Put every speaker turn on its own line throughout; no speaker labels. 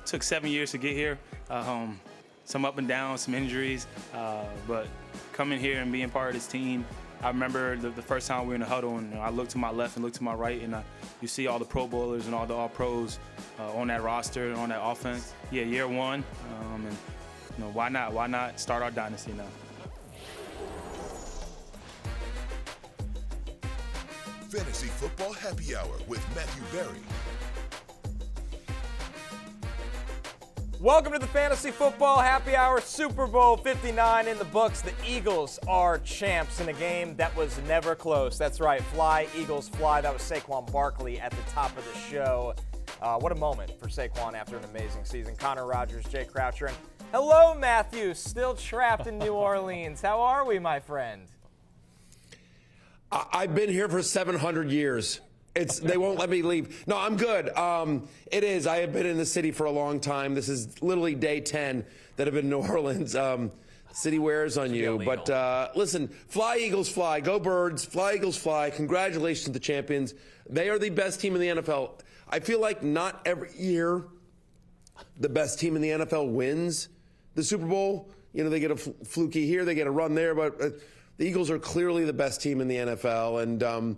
took 7 years to get here. Some up and downs, some injuries, but coming here and being part of this team, I remember the first time we were in the huddle, and I looked to my left and looked to my right, and you see all the Pro Bowlers and all the All-Pros on that roster and on that offense. Yeah, year one, and why not start our dynasty now?
Fantasy Football Happy Hour with Matthew Berry.
Welcome to the Fantasy Football Happy Hour. Super Bowl 59 in the books. The Eagles are champs in a game that was never close. That's right, fly, Eagles, fly. That was Saquon Barkley at the top of the show. What a moment for Saquon after an amazing season. Connor Rodgers, Jay Croucher, and hello, Matthew, still trapped in New Orleans. How are we, my friend?
I've been here for 700 years. They won't let me leave. No, I'm good. It is. I have been in the city for a long time. This is literally day 10 that I've been in New Orleans. City wears on you. But listen, fly, Eagles, fly. Go Birds. Fly, Eagles, fly. Congratulations to the champions. They are the best team in the NFL. I feel like not every year the best team in the NFL wins the Super Bowl. They get a fluky here, they get a run there, but the Eagles are clearly the best team in the NFL. And,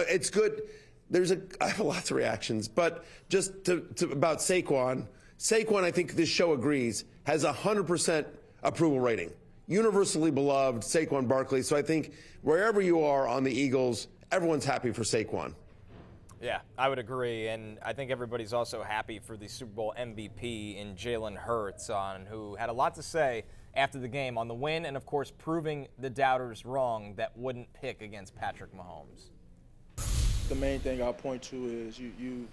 it's good. I have lots of reactions, but just about Saquon. Saquon, I think this show agrees, has 100% approval rating. Universally beloved, Saquon Barkley. So I think wherever you are on the Eagles, everyone's happy for Saquon.
Yeah, I would agree, and I think everybody's also happy for the Super Bowl MVP in Jalen Hurts, who had a lot to say after the game on the win and, of course, proving the doubters wrong that wouldn't pick against Patrick Mahomes.
The main thing I'll point to is you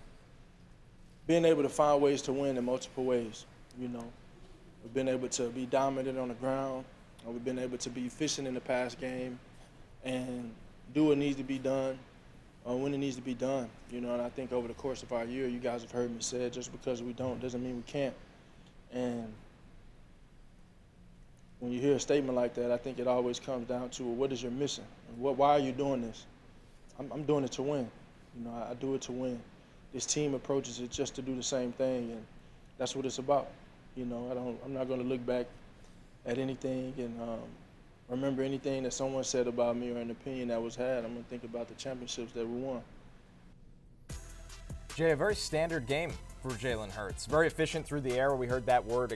being able to find ways to win in multiple ways. We've been able to be dominant on the ground. We've been able to be efficient in the pass game and do what needs to be done when it needs to be done. And I think over the course of our year, you guys have heard me say, just because we don't doesn't mean we can't. And when you hear a statement like that, I think it always comes down to, what is your mission? Why are you doing this? I'm doing it to win. I do it to win. This team approaches it just to do the same thing, and that's what it's about. I'm not going to look back at anything and remember anything that someone said about me or an opinion that was had. I'm going to think about the championships that we won.
Jay, a very standard game for Jalen Hurts. Very efficient through the air. We heard that word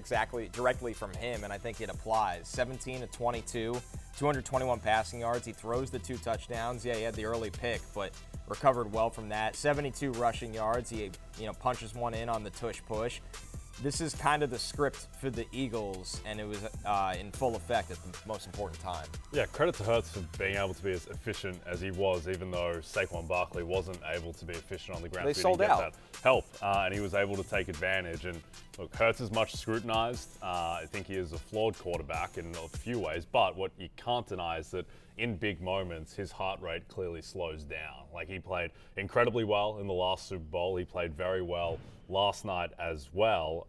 directly from him, and I think it applies. 17 to 22, 221 passing yards. He throws the 2 touchdowns. Yeah, he had the early pick, but recovered well from that. 72 rushing yards. He punches one in on the tush push. This is kind of the script for the Eagles, and it was in full effect at the most important time.
Yeah, credit to Hurts for being able to be as efficient as he was, even though Saquon Barkley wasn't able to be efficient on the ground.
They sold out.
That help, and he was able to take advantage. And look, Hurts is much scrutinized. I think he is a flawed quarterback in a few ways, but what you can't deny is that in big moments, his heart rate clearly slows down. Like, he played incredibly well in the last Super Bowl. He played very well last night as well.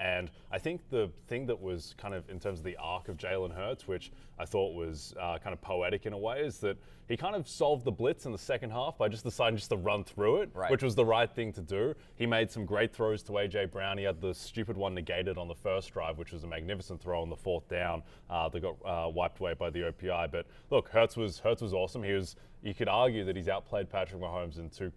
And I think the thing that was kind of in terms of the arc of Jalen Hurts, which I thought was kind of poetic in a way, is that he kind of solved the blitz in the second half by just deciding to run through it,
right,
which was the right thing to do. He made some great throws to A.J. Brown. He had the stupid one negated on the first drive, which was a magnificent throw on the 4th down that got wiped away by the OPI. But look, Hurts was awesome. You could argue that he's outplayed Patrick Mahomes in two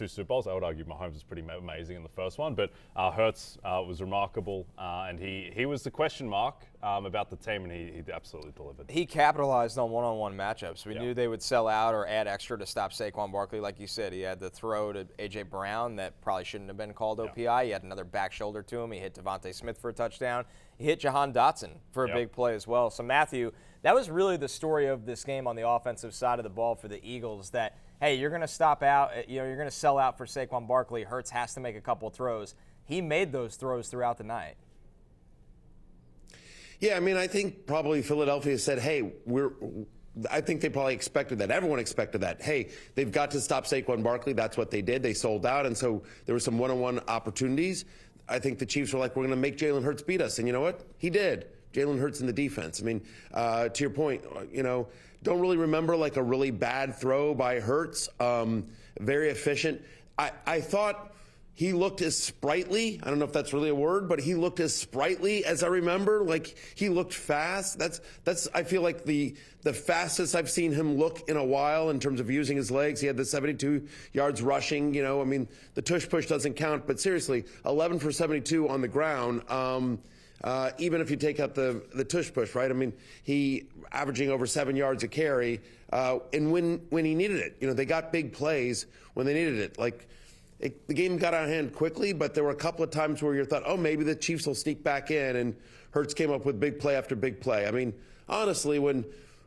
Super Bowls. I would argue Mahomes was pretty amazing in the first one, but Hurts was remarkable, and he was the question mark about the team, and he absolutely delivered.
He capitalized on one-on-one matchups. We knew they would sell out or add extra to stop Saquon Barkley. Like you said, he had the throw to A.J. Brown that probably shouldn't have been called OPI. He had another back shoulder to him. He hit Davante Smith for a touchdown. He hit Jahan Dotson for a big play as well. So, Matthew, that was really the story of this game on the offensive side of the ball for the Eagles, that, hey, you're going to stop out, you're going to sell out for Saquon Barkley. Hurts has to make a couple of throws. He made those throws throughout the night.
Yeah, I mean, I think probably Philadelphia said, hey, I think they probably expected that. Everyone expected that. Hey, they've got to stop Saquon Barkley. That's what they did. They sold out, and so there were some one-on-one opportunities. I think the Chiefs were like, we're going to make Jalen Hurts beat us. And you know what? He did. Jalen Hurts in the defense. I mean, to your point, don't really remember like a really bad throw by Hurts. Very efficient. I thought he looked as sprightly. I don't know if that's really a word, but he looked as sprightly as I remember. Like, he looked fast. That's I feel like the fastest I've seen him look in a while in terms of using his legs. He had the 72 yards rushing. You know, I mean, the tush push doesn't count, but seriously, 11 for 72 on the ground. Even if you take out the tush push, right? I mean, he averaging over 7 yards a carry. And when he needed it, you know, they got big plays when they needed it. Like, the game got out of hand quickly, but there were a couple of times where you thought, oh, maybe the Chiefs will sneak back in, and Hurts came up with big play after big play. I mean, honestly, when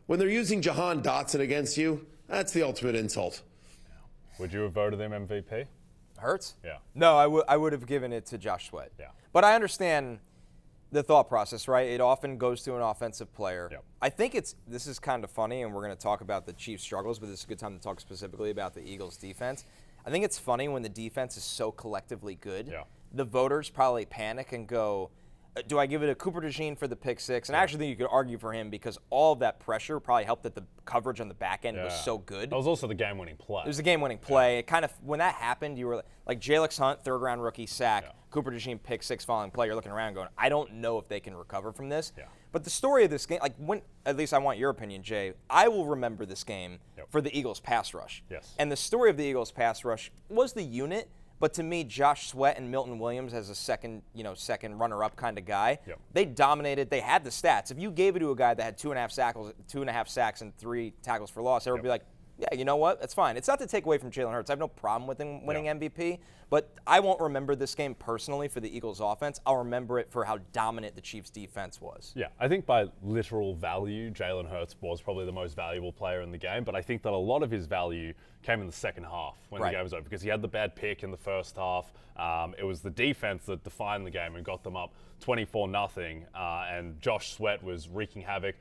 they're using Jahan Dotson against you, that's the ultimate insult.
Would you have voted him MVP?
Hurts?
Yeah.
No, I would have given it to Josh Sweat.
Yeah.
But I understand the thought process, right? It often goes to an offensive player.
Yep.
I think this is kind of funny, and we're going to talk about the Chiefs' struggles, but this is a good time to talk specifically about the Eagles' defense. I think it's funny when the defense is so collectively good, the voters probably panic and go, do I give it a Cooper DeJean for the pick six? And I actually think you could argue for him because all of that pressure probably helped that the coverage on the back end was so good.
That was also the game-winning play.
It was the game-winning play. It kind of, when that happened, you were like Jalen Hunt, third-round rookie sack, Cooper DeJean pick six following play. You're looking around going, I don't know if they can recover from this. But the story of this game, like at least I want your opinion, Jay. I will remember this game for the Eagles pass rush. And the story of the Eagles pass rush was the unit. But to me, Josh Sweat and Milton Williams as a second runner-up kind of guy, they dominated. They had the stats. If you gave it to a guy that had 2.5 sacks and 3 tackles for loss, everyone would be like, yeah, you know what? That's fine. It's not to take away from Jalen Hurts. I have no problem with him winning MVP, but I won't remember this game personally for the Eagles offense. I'll remember it for how dominant the Chiefs defense was.
Yeah, I think by literal value, Jalen Hurts was probably the most valuable player in the game, but I think that a lot of his value came in the second half when the game was over because he had the bad pick in the first half. It was the defense that defined the game and got them up 24-0, and Josh Sweat was wreaking havoc.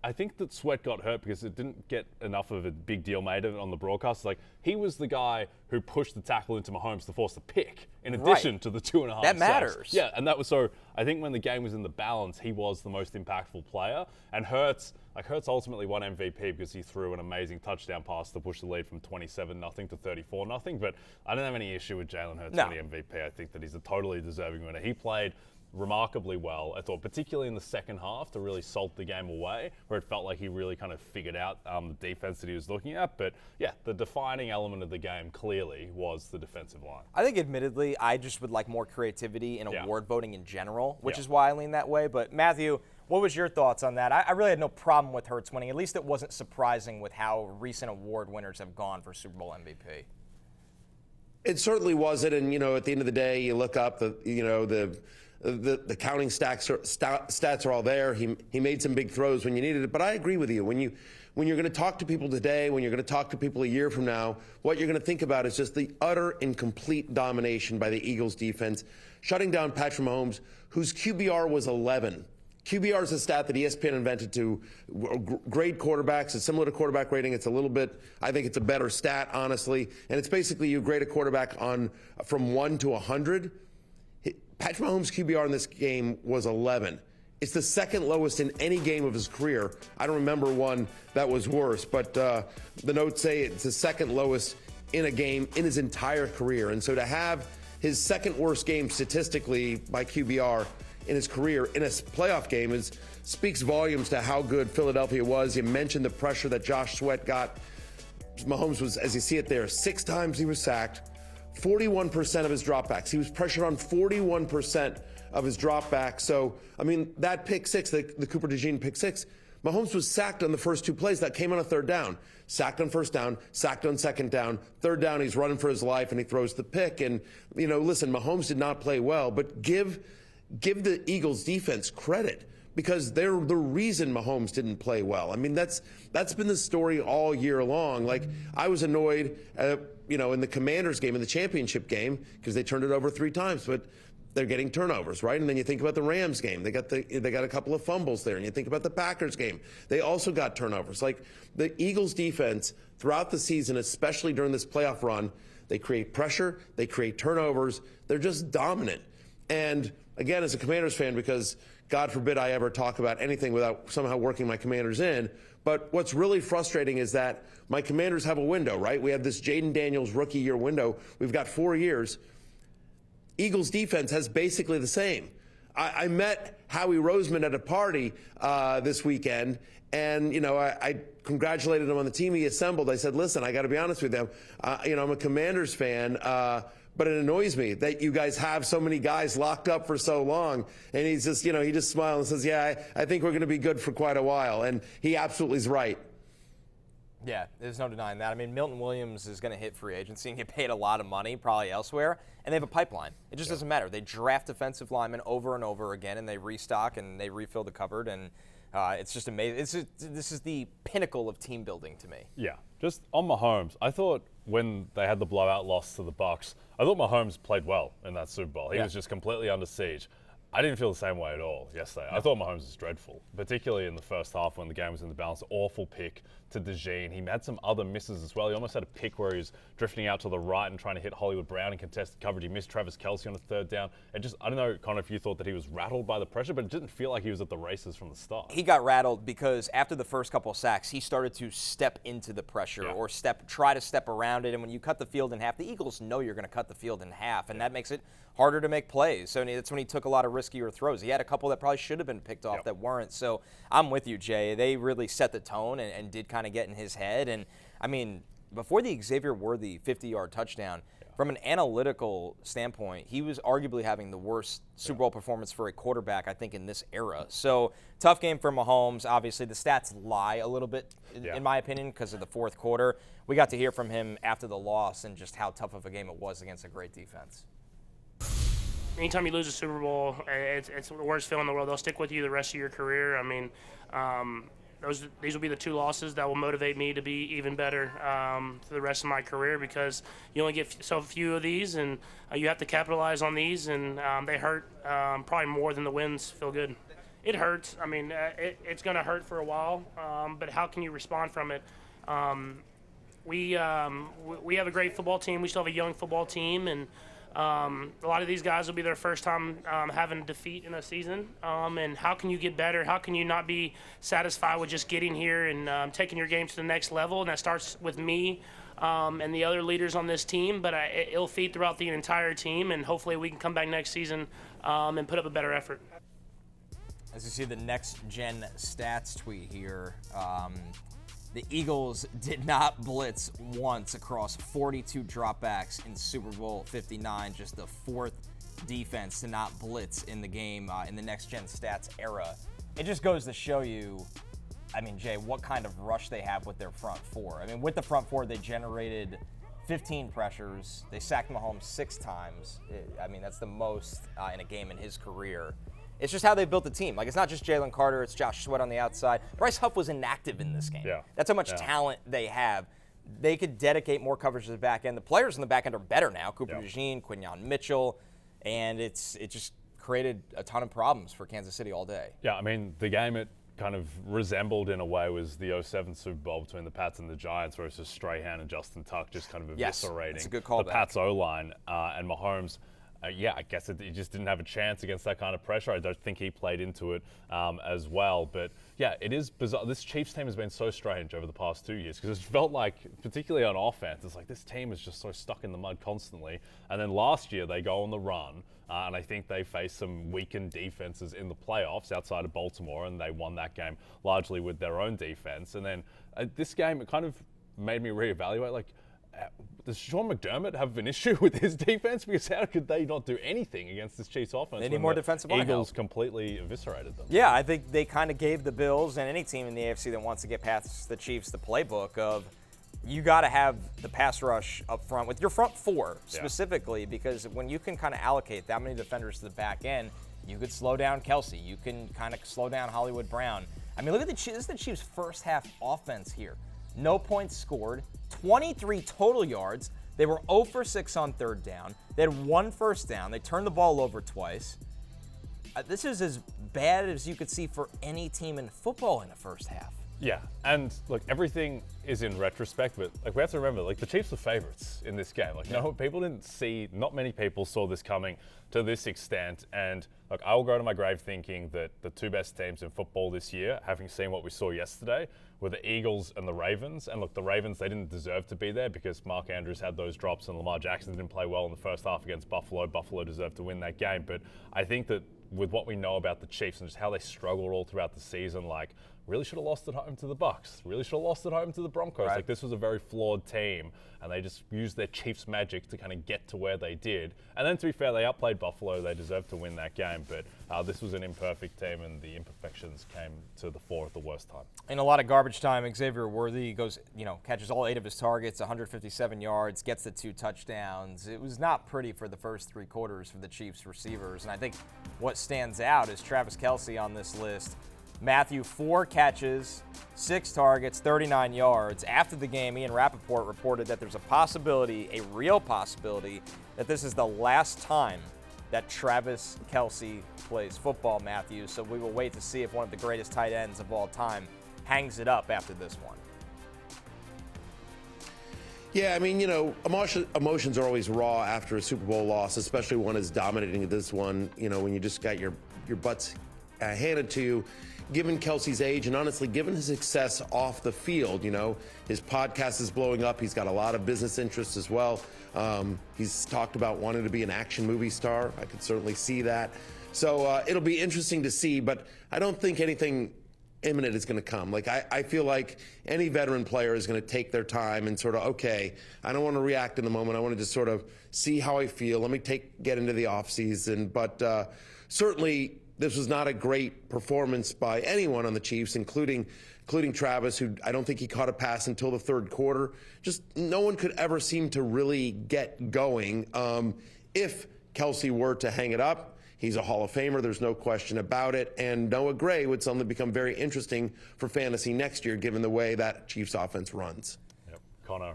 I think that Sweat got hurt because it didn't get enough of a big deal made of it on the broadcast. Like, he was the guy who pushed the tackle into Mahomes to force the pick, in addition to the 2.5
That
sacks.
matters.
Yeah, and that was so. I think when the game was in the balance, he was the most impactful player. And Hurts ultimately won MVP because he threw an amazing touchdown pass to push the lead from 27-0 to 34-0. But I don't have any issue with Jalen Hurts winning MVP. I think that he's a totally deserving winner. He played remarkably well, I thought, particularly in the second half, to really salt the game away, where it felt like he really kind of figured out the defense that he was looking at. But yeah, the defining element of the game clearly was the defensive line.
I think, admittedly, I just would like more creativity in award voting in general, which is why I lean that way. But Matthew, what was your thoughts on that? I really had no problem with Hurts winning. At least it wasn't surprising with how recent award winners have gone for Super Bowl MVP.
It certainly wasn't, and at the end of the day, you look up the counting stats are all there. He made some big throws when you needed it, but I agree with you. When you're going to talk to people today, when you're going to talk to people a year from now, what you're going to think about is just the utter and complete domination by the Eagles defense, shutting down Patrick Mahomes, whose QBR was 11. QBR is a stat that ESPN invented to grade quarterbacks. It's similar to quarterback rating. It's a little bit, I think it's a better stat, honestly. And it's basically you grade a quarterback from 1 to 100. Patrick Mahomes' QBR in this game was 11. It's the second lowest in any game of his career. I don't remember one that was worse, but the notes say it's the second lowest in a game in his entire career. And so to have his second worst game statistically by QBR in his career in a playoff game speaks volumes to how good Philadelphia was. You mentioned the pressure that Josh Sweat got. Mahomes was, as you see it there, 6 times he was sacked, 41% of his dropbacks. He was pressured on 41% of his dropbacks. So, I mean, that pick six, the Cooper DeJean pick six, Mahomes was sacked on the first 2 plays. That came on a third down. Sacked on first down, sacked on second down. Third down, he's running for his life, and he throws the pick. And, listen, Mahomes did not play well, but give the Eagles defense credit because they're the reason Mahomes didn't play well. I mean, that's been the story all year long. Like, I was annoyed, in the Commanders game, in the championship game, because they turned it over 3 times, but they're getting turnovers, right? And then you think about the Rams game. They got a couple of fumbles there. And you think about the Packers game. They also got turnovers. Like, the Eagles defense throughout the season, especially during this playoff run, they create pressure, they create turnovers. They're just dominant. And again, as a Commanders fan, because God forbid I ever talk about anything without somehow working my Commanders in. But what's really frustrating is that my Commanders have a window, right? We have this Jaden Daniels rookie year window. We've got 4 years. Eagles defense has basically the same. I met Howie Roseman at a party this weekend, and, I congratulated him on the team he assembled. I said, listen, I got to be honest with you. I'm a Commanders fan, but it annoys me that you guys have so many guys locked up for so long. And he's just, he just smiled and says, yeah, I think we're going to be good for quite a while. And he absolutely is right.
Yeah, there's no denying that. I mean, Milton Williams is going to hit free agency and get paid a lot of money, probably elsewhere, and they have a pipeline. It just doesn't matter. They draft defensive linemen over and over again, and they restock and they refill the cupboard, and it's just amazing. This is the pinnacle of team building to me.
Yeah, just on Mahomes, I thought when they had the blowout loss to the Bucs, I thought Mahomes played well in that Super Bowl. He was just completely under siege. I didn't feel the same way at all yesterday. I thought Mahomes was dreadful, particularly in the first half when the game was in the balance. Awful pick to DeJean. He had some other misses as well. He almost had a pick where he was drifting out to the right and trying to hit Hollywood Brown in contested coverage. He missed Travis Kelce on the third down. I don't know, Connor, if you thought that he was rattled by the pressure, but it didn't feel like he was at the races from the start.
He got rattled because after the first couple of sacks, he started to step into the pressure or try to step around it. And when you cut the field in half, the Eagles know you're going to cut the field in half, and that makes it harder to make plays. So that's when he took a lot of riskier throws. He had a couple that probably should have been picked off that weren't. So I'm with you, Jay. They really set the tone and did kind of get in his head. And, I mean, before the Xavier Worthy 50-yard touchdown, from an analytical standpoint, he was arguably having the worst Super Bowl performance for a quarterback, I think, in this era. So tough game for Mahomes. Obviously, the stats lie a little bit, in my opinion, because of the fourth quarter. We got to hear from him after the loss and just how tough of a game it was against a great defense.
Anytime you lose a Super Bowl, it's the worst feeling in the world. They'll stick with you the rest of your career. I mean, these will be the 2 losses that will motivate me to be even better for the rest of my career, because you only get so few of these, and you have to capitalize on these, and they hurt probably more than the wins feel good. It hurts. I mean, it's going to hurt for a while, but how can you respond from it? We have a great football team. We still have a young football team, and a lot of these guys will be their first time having a defeat in a season. And how can you get better? How can you not be satisfied with just getting here and taking your game to the next level? And that starts with me and the other leaders on this team, but it'll feed throughout the entire team, and hopefully we can come back next season and put up a better effort.
As you see the next-gen stats tweet here, the Eagles did not blitz once across 42 dropbacks in Super Bowl 59, just the 4th defense to not blitz in the game in the next-gen stats era. It just goes to show you, I mean, Jay, what kind of rush they have with their front 4. I mean, with the front 4, they generated 15 pressures. They sacked Mahomes 6 times. I mean, that's the most in a game in his career. It's just how they built the team. Like, it's not just Jalen Carter, it's Josh Sweat on the outside. Bryce Huff was inactive in this game.
Yeah.
That's how much talent they have. They could dedicate more coverage to the back end. The players in the back end are better now. Cooper DeJean, Quinyon Mitchell, and it just created a ton of problems for Kansas City all day.
Yeah, I mean, the game it kind of resembled in a way was the 07 Super Bowl between the Pats and the Giants, where it's just Strahan and Justin Tuck just kind of eviscerating
that's a good call
the Pats O-line, and Mahomes. I guess he just didn't have a chance against that kind of pressure. I don't think he played into it as well. But, yeah, it is bizarre. This Chiefs team has been so strange over the past 2 years because it's felt like, particularly on offense, it's like this team is just so stuck in the mud constantly. And then last year they go on the run, and I think they faced some weakened defenses in the playoffs outside of Baltimore, and they won that game largely with their own defense. And then this game, it kind of made me reevaluate, like, does Sean McDermott have an issue with his defense? Because how could they not do anything against this Chiefs offense?
They need more defensive line help.
Eagles completely eviscerated them.
Yeah, I think they kind of gave the Bills and any team in the AFC that wants to get past the Chiefs the playbook of you got to have the pass rush up front with your front 4 specifically, because when you can kind of allocate that many defenders to the back end, you could slow down Kelce. You can kind of slow down Hollywood Brown. I mean, look at the Chiefs. This is the Chiefs' first half offense here. No points scored, 23 total yards. They were 0 for 6 on third down. They had 1 first down. They turned the ball over twice. This is as bad as you could see for any team in football in the first half.
Yeah, and look, everything is in retrospect, but like we have to remember, like the Chiefs were favorites in this game. Like, no, people didn't see, not many people saw this coming to this extent. And look, I will go to my grave thinking that the two best teams in football this year, having seen what we saw yesterday, were the Eagles and the Ravens. And look, the Ravens, they didn't deserve to be there because Mark Andrews had those drops and Lamar Jackson didn't play well in the first half against Buffalo. Buffalo deserved to win that game. But I think that with what we know about the Chiefs and just how they struggled all throughout the season, like, really should have lost at home to the Bucs. Really should have lost at home to the Broncos.
Right.
Like, this was a very flawed team, and they just used their Chiefs magic to kind of get to where they did. And then, to be fair, they outplayed Buffalo. They deserved to win that game, but this was an imperfect team, and the imperfections came to the fore at the worst time.
In a lot of garbage time, Xavier Worthy goes, catches all 8 of his targets, 157 yards, gets the 2 touchdowns. It was not pretty for the first 3 quarters for the Chiefs receivers, and I think what stands out is Travis Kelce on this list. Matthew, 4 catches, 6 targets, 39 yards. After the game, Ian Rappaport reported that there's a possibility, a real possibility, that this is the last time that Travis Kelce plays football, Matthew. So we will wait to see if one of the greatest tight ends of all time hangs it up after this one.
Yeah, I mean, emotions are always raw after a Super Bowl loss, especially one as dominating as this one, when you just got your butts handed to you. Given Kelce's age and honestly, given his success off the field, his podcast is blowing up. He's got a lot of business interests as well. He's talked about wanting to be an action movie star. I could certainly see that. So it'll be interesting to see, but I don't think anything imminent is going to come. Like, I feel like any veteran player is going to take their time and sort of, okay, I don't want to react in the moment. I want to just sort of see how I feel. Let me get into the offseason. But certainly, this was not a great performance by anyone on the Chiefs, including Travis, who I don't think he caught a pass until the 3rd quarter. Just no one could ever seem to really get going. If Kelce were to hang it up, he's a Hall of Famer. There's no question about it. And Noah Gray would suddenly become very interesting for fantasy next year, given the way that Chiefs offense runs.
Connor,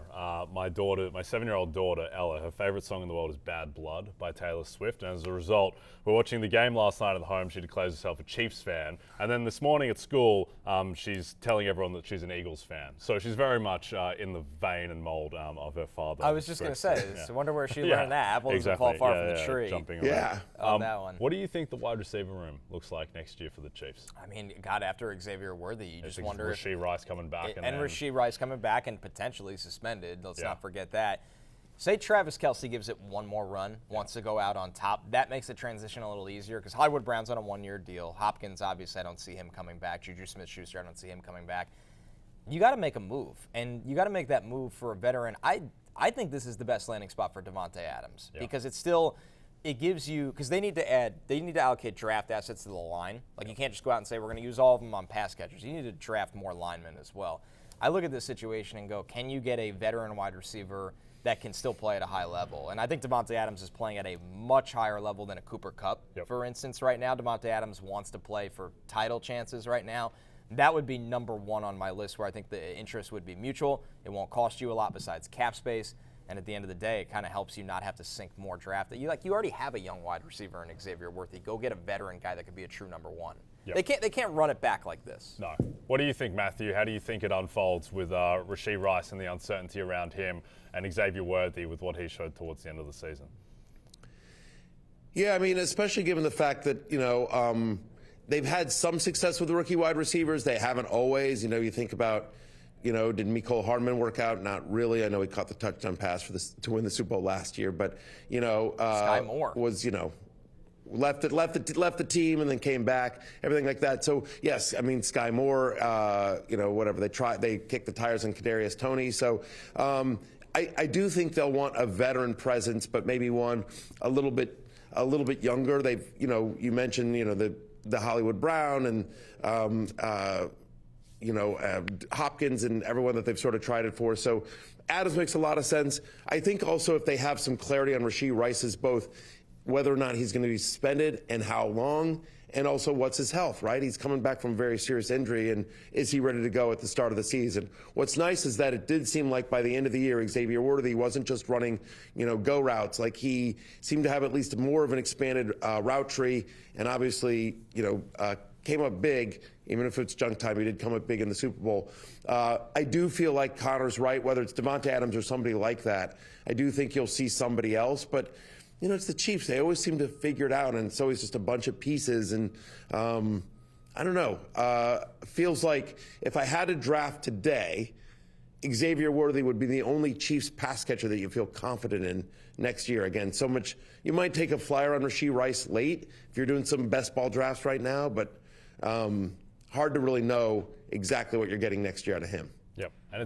my 7-year-old daughter, Ella, her favorite song in the world is Bad Blood by Taylor Swift. And as a result, we're watching the game last night at home. She declares herself a Chiefs fan. And then this morning at school, she's telling everyone that she's an Eagles fan. So she's very much in the vein and mold of her father.
I was just going to say, I wonder where she learned that. Apple doesn't fall far from the tree.
Jumping
around.
On that one.
What do you think the wide receiver room looks like next year for the Chiefs?
I mean, God, after Xavier Worthy, you just wonder if
Rashee Rice coming back.
And Rashee Rice coming back and potentially suspended. Let's not forget that. Say Travis Kelce gives it one more run, wants to go out on top. That makes the transition a little easier because Hollywood Brown's on a 1-year deal. Hopkins, obviously, I don't see him coming back. Juju Smith-Schuster, I don't see him coming back. You got to make a move, and you got to make that move for a veteran. I think this is the best landing spot for Davante Adams because it gives you, because they need to allocate draft assets to the line. Like, you can't just go out and say we're going to use all of them on pass catchers. You need to draft more linemen as well. I look at this situation and go, can you get a veteran wide receiver that can still play at a high level? And I think Davante Adams is playing at a much higher level than a Cooper Kupp, for instance, right now. Davante Adams wants to play for title chances right now. That would be number 1 on my list where I think the interest would be mutual. It won't cost you a lot besides cap space. And at the end of the day, it kind of helps you not have to sink more draft. You already have a young wide receiver in Xavier Worthy. Go get a veteran guy that could be a true number 1. They can't run it back like this.
No. What do you think, Matthew? How do you think it unfolds with Rashee Rice and the uncertainty around him and Xavier Worthy with what he showed towards the end of the season?
Yeah, I mean, especially given the fact that, they've had some success with the rookie wide receivers. They haven't always. You think about, did Mecole Hardman work out? Not really. I know he caught the touchdown pass to win the Super Bowl last year, but,
Sky Moore
was, left the team and then came back, everything like that. So yes, I mean, Sky Moore, whatever they kicked the tires on Kadarius Toney. So I do think they'll want a veteran presence, but maybe one a little bit younger. They've, you mentioned, the Hollywood Brown and Hopkins and everyone that they've sort of tried it for. So Adams makes a lot of sense. I think also if they have some clarity on Rashee Rice's both whether or not he's going to be suspended and how long, and also what's his health, right? He's coming back from a very serious injury, and is he ready to go at the start of the season? What's nice is that it did seem like by the end of the year, Xavier Worthy wasn't just running, go routes. Like, he seemed to have at least more of an expanded route tree, and obviously, came up big, even if it's junk time. He did come up big in the Super Bowl. I do feel like Connor's right, whether it's Davante Adams or somebody like that. I do think you'll see somebody else, but it's the Chiefs. They always seem to figure it out, and it's always just a bunch of pieces. And I don't know. Feels like if I had to draft today, Xavier Worthy would be the only Chiefs pass catcher that you feel confident in next year. Again, so much. You might take a flyer on Rashee Rice late if you're doing some best ball drafts right now, but hard to really know exactly what you're getting next year out of him.
Yep, and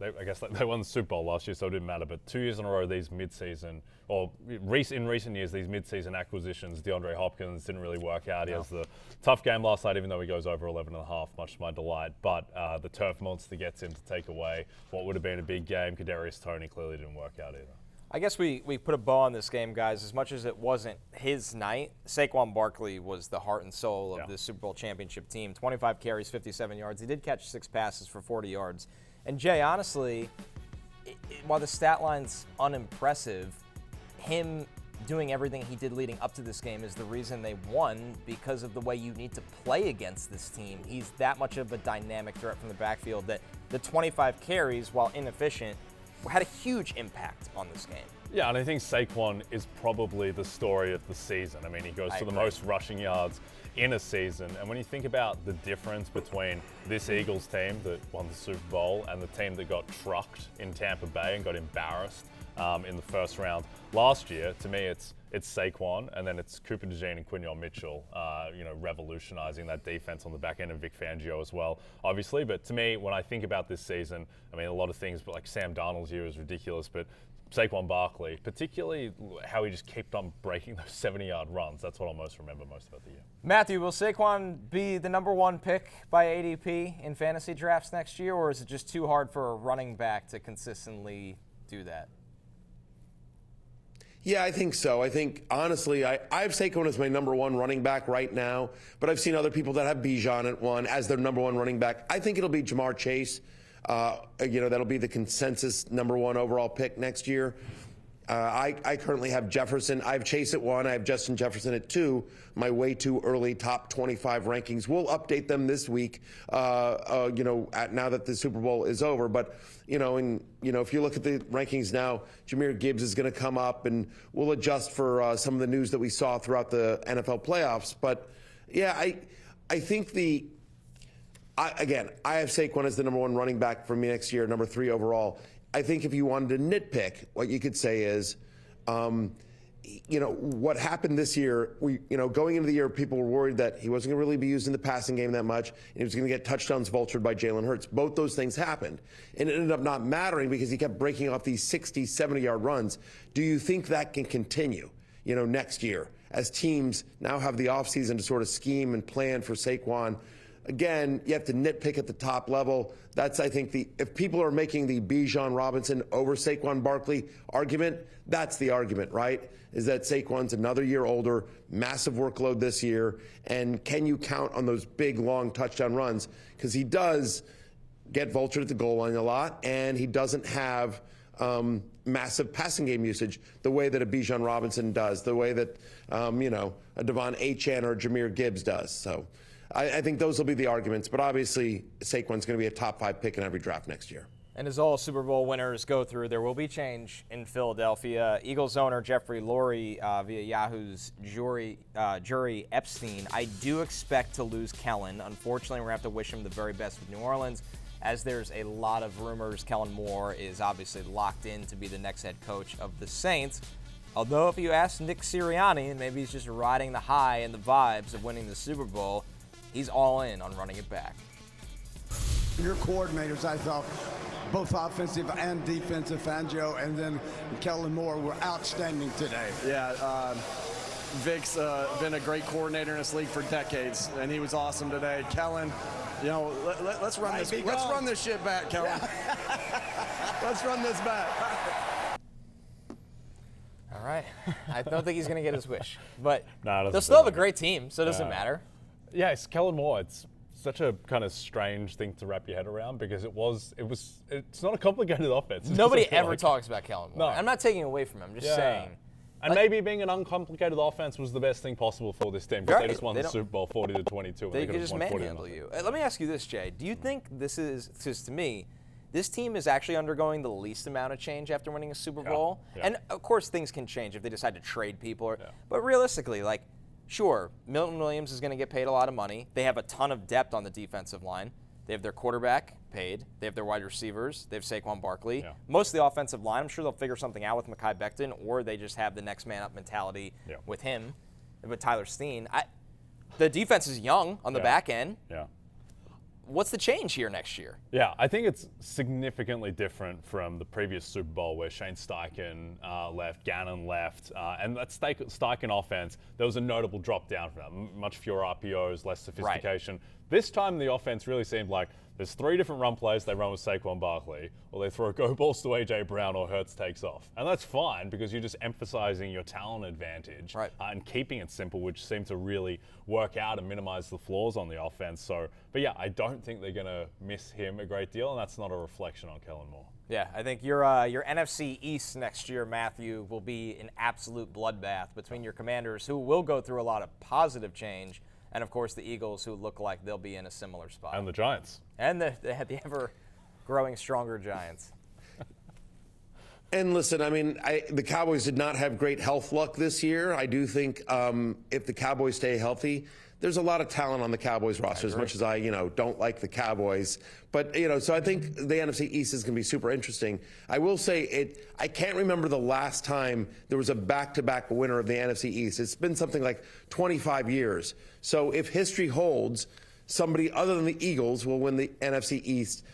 I guess they won the Super Bowl last year, so it didn't matter. But 2 years in a row, these mid-season, or in recent years, these mid-season acquisitions, DeAndre Hopkins didn't really work out. He has the tough game last night, even though he goes over 11.5, much to my delight. But the turf monster gets in to take away what would have been a big game. Kadarius Toney clearly didn't work out either.
I guess we put a bow on this game, guys. As much as it wasn't his night, Saquon Barkley was the heart and soul of the Super Bowl championship team. 25 carries, 57 yards. He did catch 6 passes for 40 yards. And Jay, honestly, while the stat line's unimpressive, him doing everything he did leading up to this game is the reason they won, because of the way you need to play against this team. He's that much of a dynamic threat from the backfield that the 25 carries, while inefficient, had a huge impact on this game.
Yeah, and I think Saquon is probably the story of the season. I mean, he goes for the most rushing yards in a season. And when you think about the difference between this Eagles team that won the Super Bowl and the team that got trucked in Tampa Bay and got embarrassed in the first round last year, to me it's Saquon, and then it's Cooper DeJean and Quinyon Mitchell, revolutionizing that defense on the back end, of Vic Fangio as well, obviously. But to me, when I think about this season, I mean, a lot of things, but like Sam Darnold's year is ridiculous, but Saquon Barkley, particularly how he just kept on breaking those 70-yard runs, that's what I'll most remember most about the year.
Matthew, will Saquon be the #1 pick by ADP in fantasy drafts next year, or is it just too hard for a running back to consistently do that?
Yeah, I think so. I think, honestly, I have Saquon as my #1 running back right now, but I've seen other people that have Bijan at 1 as their #1 running back. I think it'll be Jamar Chase. That'll be the consensus #1 overall pick next year. I currently have Jefferson. I have Chase at 1. I have Justin Jefferson at 2. My way too early top 25 rankings. We'll update them this week, now that the Super Bowl is over. But, if you look at the rankings now, Jahmyr Gibbs is going to come up, and we'll adjust for some of the news that we saw throughout the NFL playoffs. But, yeah, I think I have Saquon as the #1 running back for me next year, #3 overall. I think if you wanted to nitpick, what you could say is, what happened this year, going into the year, people were worried that he wasn't going to really be used in the passing game that much, and he was going to get touchdowns vultured by Jalen Hurts. Both those things happened, and it ended up not mattering because he kept breaking off these 60, 70-yard runs. Do you think that can continue, next year, as teams now have the offseason to sort of scheme and plan for Saquon? Again, you have to nitpick at the top level. That's, I think, if people are making the Bijan Robinson over Saquon Barkley argument, that's the argument, right? Is that Saquon's another year older, massive workload this year, and can you count on those big, long touchdown runs? Because he does get vultured at the goal line a lot, and he doesn't have massive passing game usage the way that a Bijan Robinson does, the way that, a Devon Achane or Jahmyr Gibbs does. So I think those will be the arguments, but obviously Saquon's going to be a top 5 pick in every draft next year.
And as all Super Bowl winners go through, there will be change in Philadelphia. Eagles owner Jeffrey Lurie via Yahoo's Jury Epstein. I do expect to lose Kellen. Unfortunately, we're going to have to wish him the very best with New Orleans, as there's a lot of rumors. Kellen Moore is obviously locked in to be the next head coach of the Saints. Although if you ask Nick Sirianni, and maybe he's just riding the high and the vibes of winning the Super Bowl, he's all in on running it back.
Your coordinators, I thought, both offensive and defensive, Fangio and then Kellen Moore, were outstanding today.
Yeah, Vic's been a great coordinator in this league for decades, and he was awesome today. Kellen, let's run this. Let's run this shit back, Kellen. Yeah. Let's run this back.
All right. I don't think he's going to get his wish, but
No,
they'll still have a great team, so it doesn't matter.
Yeah, it's Kellen Moore. It's such a kind of strange thing to wrap your head around because it's not a complicated offense.
Nobody ever talks about Kellen Moore.
No.
I'm not taking away from him. I'm just saying.
And maybe being an uncomplicated offense was the best thing possible for this team, because they just won the Super Bowl 40-22.
They could just manhandle you. Let me ask you this, Jay. Do you think this is, because to me, this team is actually undergoing the least amount of change after winning a Super Bowl?
Yeah.
And, of course, things can change if they decide to trade people. But realistically, like, sure, Milton Williams is going to get paid a lot of money. They have a ton of depth on the defensive line. They have their quarterback paid. They have their wide receivers. They have Saquon Barkley. Yeah. Most of the offensive line, I'm sure they'll figure something out with Mekhi Becton, or they just have the next man up mentality with him, with Tyler Steen. The defense is young on the back end.
Yeah.
What's the change here next year?
Yeah, I think it's significantly different from the previous Super Bowl where Shane Steichen left, Gannon left, and that Steichen offense, there was a notable drop down from that. Much fewer RPOs, less sophistication. Right. This time the offense really seemed like there's 3 different run plays they run with Saquon Barkley, or they throw go balls to A.J. Brown, or Hurts takes off. And that's fine, because you're just emphasizing your talent advantage and keeping it simple, which seemed to really work out and minimize the flaws on the offense. So, but yeah, I don't think they're going to miss him a great deal, and that's not a reflection on Kellen Moore.
Yeah, I think your NFC East next year, Matthew, will be an absolute bloodbath between your Commanders, who will go through a lot of positive change, and, of course, the Eagles, who look like they'll be in a similar spot.
And the Giants.
And the ever-growing stronger Giants.
And listen, I mean, the Cowboys did not have great health luck this year. I do think if the Cowboys stay healthy, there's a lot of talent on the Cowboys roster, as much as I, don't like the Cowboys. But, so I think the NFC East is going to be super interesting. I will say I can't remember the last time there was a back-to-back winner of the NFC East. It's been something like 25 years. So if history holds, somebody other than the Eagles will win the NFC East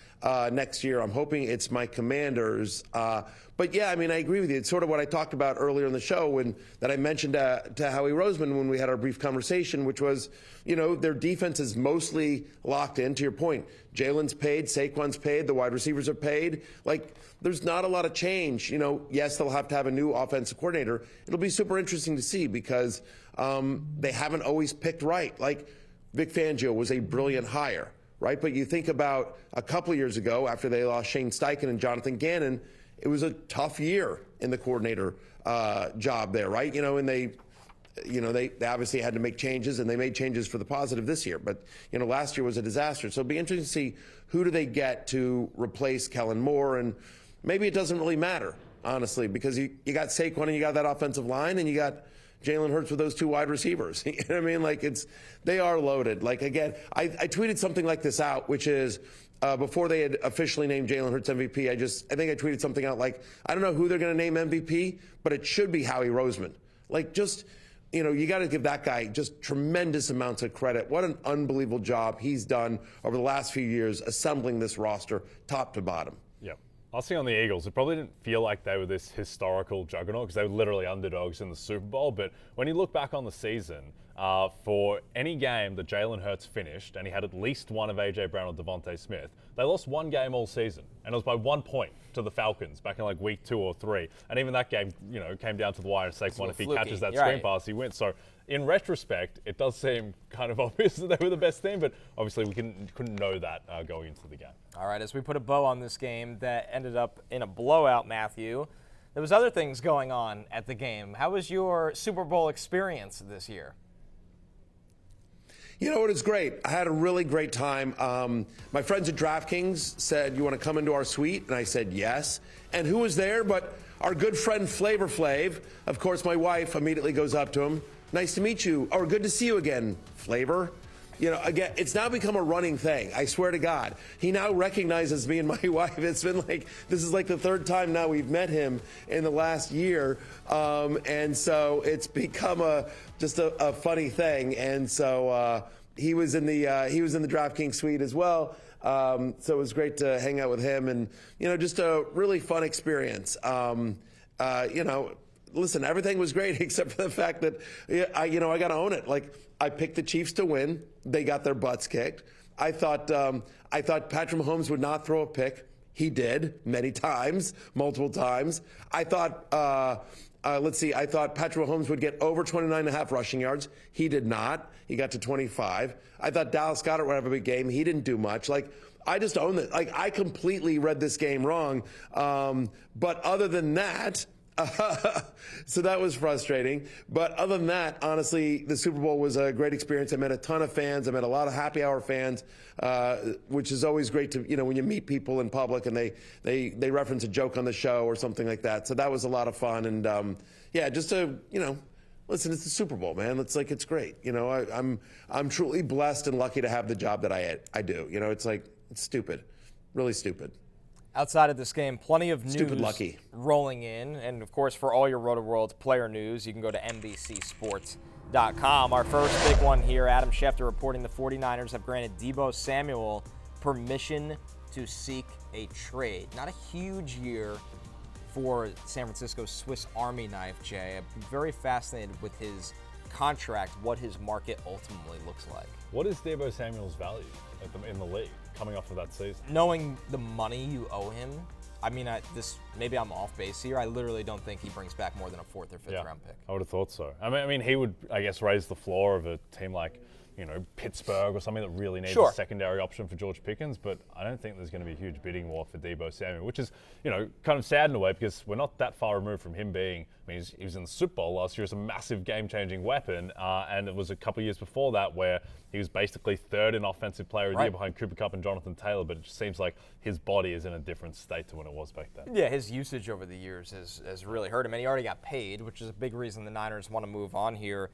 next year. I'm hoping it's my Commanders. But yeah, I mean, I agree with you. It's sort of what I talked about earlier in the show that I mentioned to Howie Roseman when we had our brief conversation, which was, their defense is mostly locked in. To your point, Jalen's paid, Saquon's paid, the wide receivers are paid. Like, there's not a lot of change. Yes, they'll have to have a new offensive coordinator. It'll be super interesting to see because they haven't always picked right. Like, Vic Fangio was a brilliant hire, right? But you think about a couple of years ago after they lost Shane Steichen and Jonathan Gannon, it was a tough year in the coordinator job there, right? And they obviously had to make changes, and they made changes for the positive this year. But, last year was a disaster. So it'll be interesting to see who do they get to replace Kellen Moore. And maybe it doesn't really matter, honestly, because you got Saquon and you got that offensive line and you got Jalen Hurts with those 2 wide receivers. You know what I mean? Like, they are loaded. Like, again, I tweeted something like this out, which is before they had officially named Jalen Hurts MVP, I think I tweeted something out like, I don't know who they're going to name MVP, but it should be Howie Roseman. Like, just, you got to give that guy just tremendous amounts of credit. What an unbelievable job he's done over the last few years assembling this roster top to bottom.
Yep. I'll see on the Eagles. It probably didn't feel like they were this historical juggernaut because they were literally underdogs in the Super Bowl. But when you look back on the season, for any game that Jalen Hurts finished, and he had at least one of A.J. Brown or Davante Smith, they lost one game all season. And it was by 1 point to the Falcons back in like week 2 or 3. And even that game, came down to the wire. Saquon, if he catches that screen pass, he wins. So in retrospect, it does seem kind of obvious that they were the best team, but obviously we couldn't know that going into the game.
All right, as we put a bow on this game that ended up in a blowout, Matthew, there was other things going on at the game. How was your Super Bowl experience this year?
You know what? It's great. I had a really great time. My friends at DraftKings said, "You want to come into our suite?" And I said, yes. And who was there but our good friend Flavor Flav? Of course, my wife immediately goes up to him. "Nice to meet you," or "Good to see you again, Flavor." Again, it's now become a running thing. I swear to God. He now recognizes me and my wife. It's been like, this is like the 3rd time now we've met him in the last year. And so it's become just a funny thing. And so he was in the DraftKings suite as well. So it was great to hang out with him and, just a really fun experience. Listen, everything was great except for the fact that I got to own it. Like, I picked the Chiefs to win. They got their butts kicked. I thought Patrick Mahomes would not throw a pick. He did many times, multiple times. I thought I thought Patrick Mahomes would get over 29.5 rushing yards. He did not. He got to 25. I thought Dallas Goedert would have a big game. He didn't do much. Like, I just own it. Like, I completely read this game wrong. But other than that, So that was frustrating. But other than that, honestly, the Super Bowl was a great experience. I met a ton of fans. I met a lot of happy hour fans, which is always great to, when you meet people in public and they reference a joke on the show or something like that. So that was a lot of fun. And just to, listen, it's the Super Bowl, man. It's great. I'm truly blessed and lucky to have the job that I do. It's stupid, really stupid.
Outside of this game, plenty of
Stupid
news
lucky.
rolling in. And, of course, for all your Rotoworld player news, you can go to NBCSports.com. Our first big one here, Adam Schefter reporting the 49ers have granted Deebo Samuel permission to seek a trade. Not a huge year for San Francisco's Swiss Army knife, Jay. I'm very fascinated with his contract, what his market ultimately looks like.
What is Deebo Samuel's value in the league coming off of that season?
Knowing the money you owe him, maybe I'm off base here. I literally don't think he brings back more than a 4th or 5th round pick.
I would have thought so. I mean, he would, I guess, raise the floor of a team like, Pittsburgh or something that really needs a secondary option for George Pickens, but I don't think there's going to be a huge bidding war for Deebo Samuel, which is, kind of sad in a way because we're not that far removed from him being, he was in the Super Bowl last year as a massive game-changing weapon, and it was a couple of years before that where he was basically 3rd in offensive player of the year behind Cooper Kupp and Jonathan Taylor, but it just seems like his body is in a different state to when it was back then.
Yeah, his usage over the years has really hurt him, and he already got paid, which is a big reason the Niners want to move on here.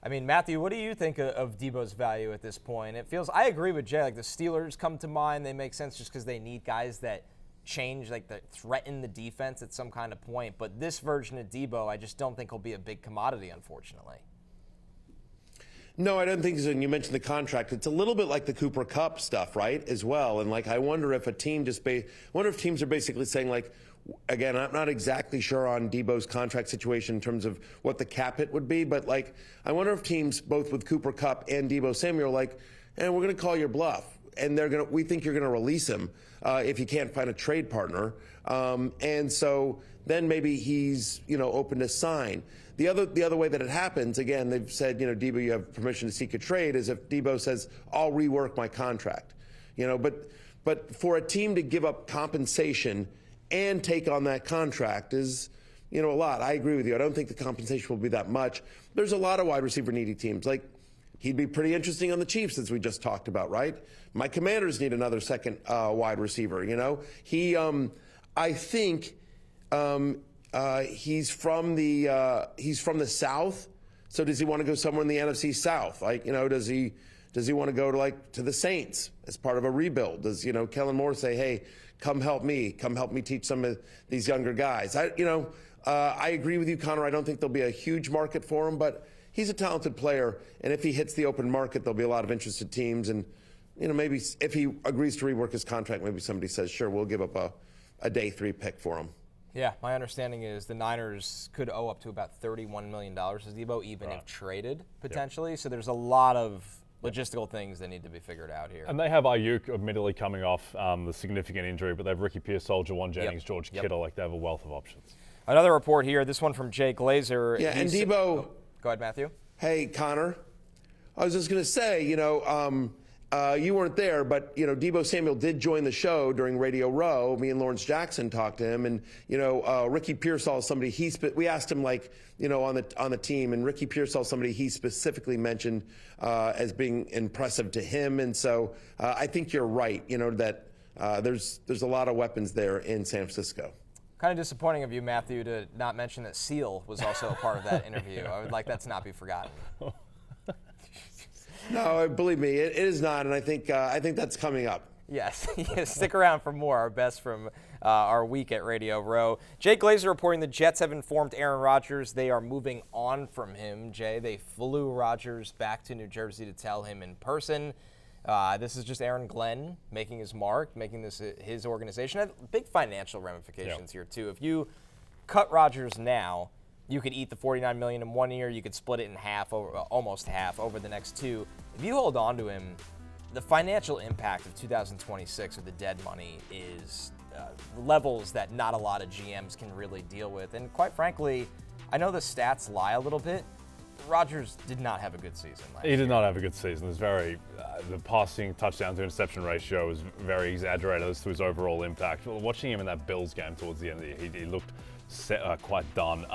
I mean, Matthew, what do you think of Deebo's value at this point? I agree with Jay. Like, the Steelers come to mind. They make sense just because they need guys that change, that threaten the defense at some kind of point. But this version of Deebo, I just don't think he'll be a big commodity, unfortunately.
No, I don't think so. And you mentioned the contract. It's a little bit like the Cooper Kupp stuff, right, as well. And, I wonder if teams are basically saying, again, I'm not exactly sure on Deebo's contract situation in terms of what the cap hit would be, but I wonder if teams, both with Cooper Kupp and Deebo Samuel, we're going to call your bluff, and we think you're going to release him if you can't find a trade partner, and so then maybe he's open to sign. The other way that it happens, again, they've said Deebo, you have permission to seek a trade, is if Deebo says I'll rework my contract, but for a team to give up compensation and take on that contract is, a lot. I agree with you. I don't think the compensation will be that much. There's a lot of wide receiver needy teams. He'd be pretty interesting on the Chiefs, as we just talked about, right? My Commanders need another second wide receiver. I think he's from the South. So does he want to go somewhere in the NFC South? Does he want to go to the Saints as part of a rebuild? Does Kellen Moore say, hey, come help me teach some of these younger guys? I agree with you, Connor. I don't think there'll be a huge market for him, but he's a talented player, and if he hits the open market, there'll be a lot of interested teams, and maybe if he agrees to rework his contract, maybe somebody says, sure, we'll give up a day 3 pick for him.
Yeah, my understanding is the Niners could owe up to about $31 million to Deebo, even if traded, potentially. So there's a lot of logistical things that need to be figured out here.
And they have Ayuk admittedly coming off the significant injury, but they have Ricky Pearsall, Jawan Jennings, George Kittle. They have a wealth of options.
Another report here, this one from Jay Glazer.
Yeah, and Deebo.
Go ahead, Matthew.
Hey, Connor. I was just going to say, you weren't there, but, Deebo Samuel did join the show during Radio Row. Me and Lawrence Jackson talked to him, and, Ricky Pearsall is somebody we asked him, on the team, and Ricky Pearsall is somebody he specifically mentioned as being impressive to him. And so I think you're right, that there's a lot of weapons there in San Francisco.
Kind of disappointing of you, Matthew, to not mention that Seal was also a part of that interview. I would like that to not be forgotten.
No, believe me, it is not, and I think that's coming up.
Yes, stick around for more. Our best from our week at Radio Row. Jay Glazer reporting the Jets have informed Aaron Rodgers they are moving on from him. Jay, they flew Rodgers back to New Jersey to tell him in person. This is just Aaron Glenn making his mark, making this his organization. Big financial ramifications here, too. If you cut Rodgers now, you could eat the $49 million in 1 year. You could split it in half, almost half, over the next 2. If you hold on to him, the financial impact of 2026 of the dead money is levels that not a lot of GMs can really deal with. And quite frankly, I know the stats lie a little bit. Rodgers did not have a good season last year.
He did not have a good season. It was very, the passing touchdown to interception ratio was very exaggerated as to his overall impact. Watching him in that Bills game towards the end of the year, he looked quite done.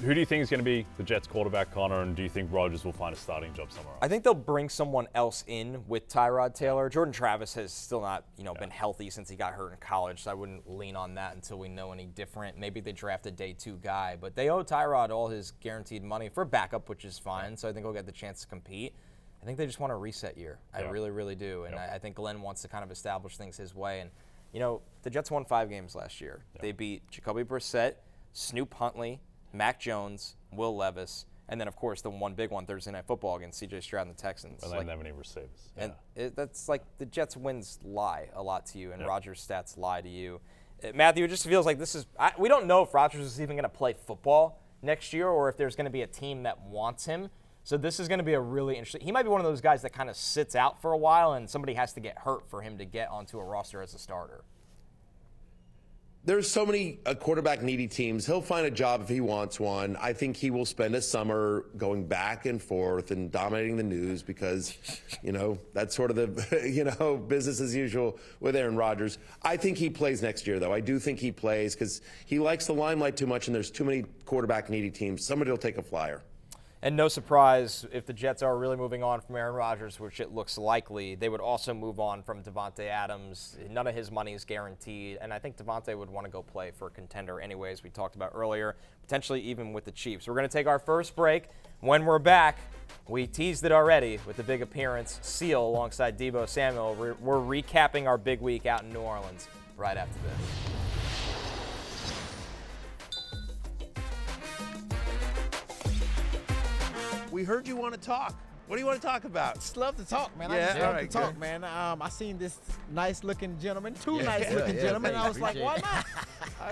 Who do you think is going to be the Jets quarterback, Connor, and do you think Rodgers will find a starting job somewhere else?
I think they'll bring someone else in with Tyrod Taylor. Jordan Travis has still not, been healthy since he got hurt in college, so I wouldn't lean on that until we know any different. Maybe they draft a day 2 guy, but they owe Tyrod all his guaranteed money for backup, which is fine, so I think he'll get the chance to compete. I think they just want a reset year. I really, really do, and I think Glenn wants to kind of establish things his way. And, the Jets won 5 games last year. They beat Jacoby Brissett, Snoop Huntley, Mac Jones, Will Levis, and then, of course, the one big one Thursday Night Football against C.J. Stroud and the Texans.
And they didn't have any receivers.
And that's like the Jets' wins lie a lot to you, and Rodgers' stats lie to you. Matthew, it just feels like this is – we don't know if Rodgers is even going to play football next year or if there's going to be a team that wants him. So this is going to be a really interesting – he might be one of those guys that kind of sits out for a while and somebody has to get hurt for him to get onto a roster as a starter.
There's so many quarterback-needy teams. He'll find a job if he wants one. I think he will spend a summer going back and forth and dominating the news because, that's sort of the, business as usual with Aaron Rodgers. I think he plays next year, though. I do think he plays because he likes the limelight too much and there's too many quarterback-needy teams. Somebody will take a flyer.
And no surprise, if the Jets are really moving on from Aaron Rodgers, which it looks likely, they would also move on from Davante Adams. None of his money is guaranteed, and I think Davante would want to go play for a contender anyways, we talked about earlier, potentially even with the Chiefs. We're going to take our first break. When we're back, we teased it already with the big appearance, Seal alongside Deebo Samuel. We're recapping our big week out in New Orleans right after this.
We heard you want to talk. What do you want to talk about?
Just love to talk, man. I
Yeah,
just love
all right,
to talk,
good.
man. I seen this nice-looking gentleman, two
Yeah,
nice-looking
yeah,
gentlemen.
thank
I was
you.
like, why not?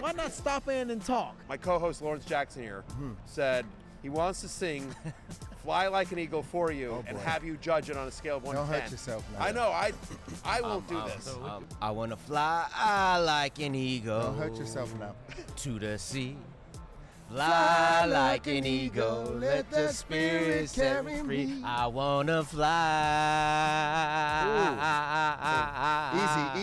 Why not stop in and talk?
My co-host Lawrence Jackson here said he wants to sing "Fly Like an Eagle" for you and have you judge it on a scale of 1
Don't
to 10.
hurt yourself now.
I know. I won't do this.
I wanna fly like an eagle.
Don't hurt yourself now.
To the sea. Fly like an eagle, let the spirit set me free. I wanna fly.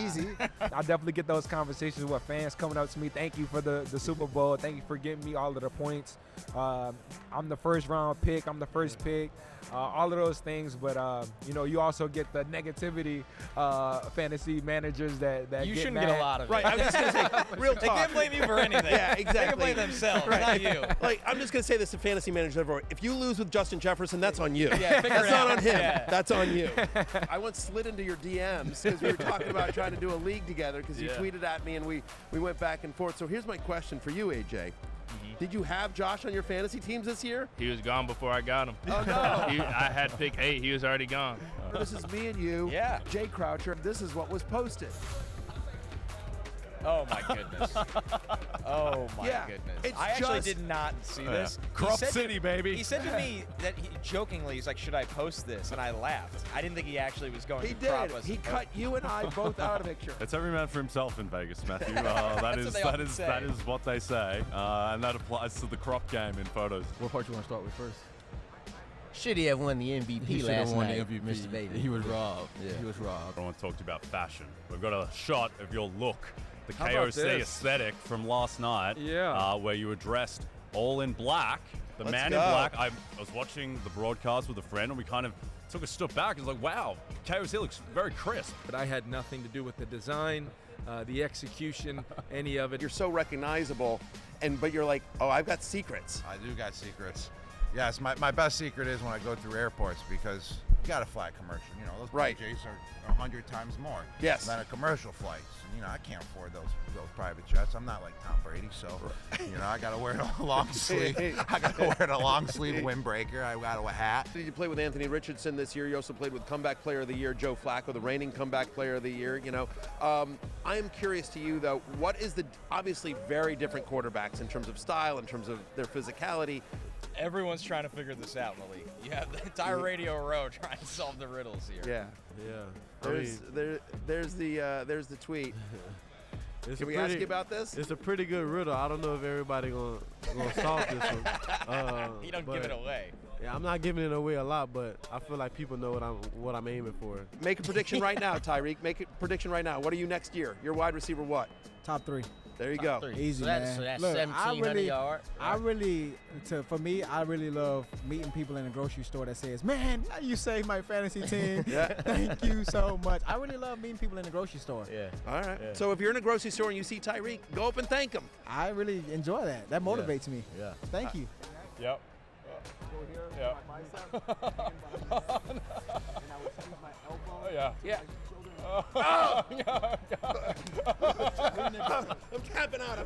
Easy.
I definitely get those conversations with fans coming up to me. Thank you for the Super Bowl. Thank you for giving me all of the points. I'm the first round pick. I'm the first pick. All of those things, but you also get the negativity fantasy managers that
you
get
shouldn't
mad.
get a lot of it.
Right. I'm just gonna say, real talk.
They can't blame you for anything.
Yeah, exactly.
They can blame themselves, not you.
Like, I'm just gonna say this to fantasy managers everywhere. If you lose with Justin Jefferson, that's on you.
Yeah, figure
that's
it
not
out.
on him.
Yeah.
That's on you. I once slid into your DMs because we were talking about trying to do a league together because you tweeted at me and we went back and forth. So here's my question for you, AJ. Did you have Josh on your fantasy teams this year?
He was gone before I got him.
Oh, no.
I had pick 8. He was already gone.
This is me and you, Jay Croucher. This is what was posted.
Oh my goodness. Oh my goodness. I actually did not see this.
Crop City, baby.
He said to me that jokingly, he's like, should I post this? And I laughed. I didn't think he actually was going
He
to crop
did.
us.
He cut you and I both out of the picture.
It's every man for himself in Vegas, Matthew.
That's what they often say.
That is what they say, and that applies to the crop game in photos.
What part you want to start with first?
Should he have won the MVP last night,
the MVP.
Mr. Baby?
He was robbed. Yeah. He was robbed.
Everyone talked about fashion. We've got a shot of your look, the
How about
KOC
this?
aesthetic from last night,
Yeah.
where you were dressed all in black. The
Let's
man
go.
in black. I was watching the broadcast with a friend, and we kind of took a step back. It was like, wow, KOC looks very crisp.
But I had nothing to do with the design, the execution, any of it.
You're so recognizable, but you're like, oh, I've got secrets.
I do got secrets. Yes, my best secret is when I go through airports because you got to fly a commercial. Those
Right.
PJs are 100 times more
Yes.
than a commercial flight. And, I can't afford those private jets. I'm not like Tom Brady, so I got to wear a long sleeve. I got to wear a long sleeve windbreaker. I got a hat.
You played with Anthony Richardson this year. You also played with Comeback Player of the Year, Joe Flacco, the reigning Comeback Player of the Year. I am curious to you though, what is the obviously very different quarterbacks in terms of style, in terms of their physicality.
Everyone's trying to figure this out, Malik. You have the entire radio row trying to solve the riddles here.
Yeah. There's the tweet. Can we ask you about this?
It's a pretty good riddle. I don't know if everybody gonna solve this one.
You don't give it away.
Yeah, I'm not giving it away a lot, but I feel like people know what I'm aiming for.
Make a prediction right now, Tyreek. Make a prediction right now. What are you next year? Your wide receiver what?
Top 3.
There you go.
Easy,
So
man.
that's
Look,
1,700 yards.
For me, I really love meeting people in the grocery store that says, "Man, you saved my fantasy team. Thank you so much." I really love meeting people in the grocery store.
Yeah.
All right.
Yeah.
So if you're in a grocery store and you see Tyreek, go up and thank him.
I really enjoy that. That motivates me.
Yeah.
Thank you.
Yep. Yeah. Yeah.
Yeah.
Oh.
I'm tapping out.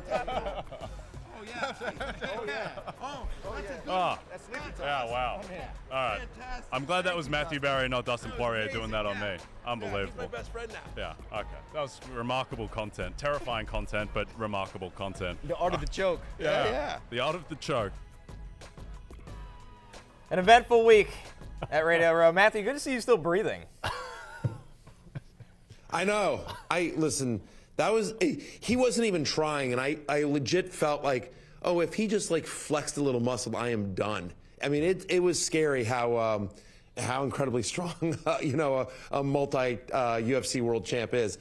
Oh, yeah. Oh, yeah. Oh, that's a good one. That's sleepy time.
Yeah, wow. All right. I'm glad that was Matthew Barry, not Dustin Poirier, doing that on me. Unbelievable.
He's my best friend now.
Yeah, okay. That was remarkable content. Terrifying content, but remarkable content.
The art of the choke.
Yeah. The art of the choke.
An eventful week at Radio Row. Matthew, good to see you still breathing.
I know. Listen, he wasn't even trying, and I legit felt like, oh, if he just like flexed a little muscle, I am done. I mean, it was scary how incredibly strong, a multi UFC world champ is.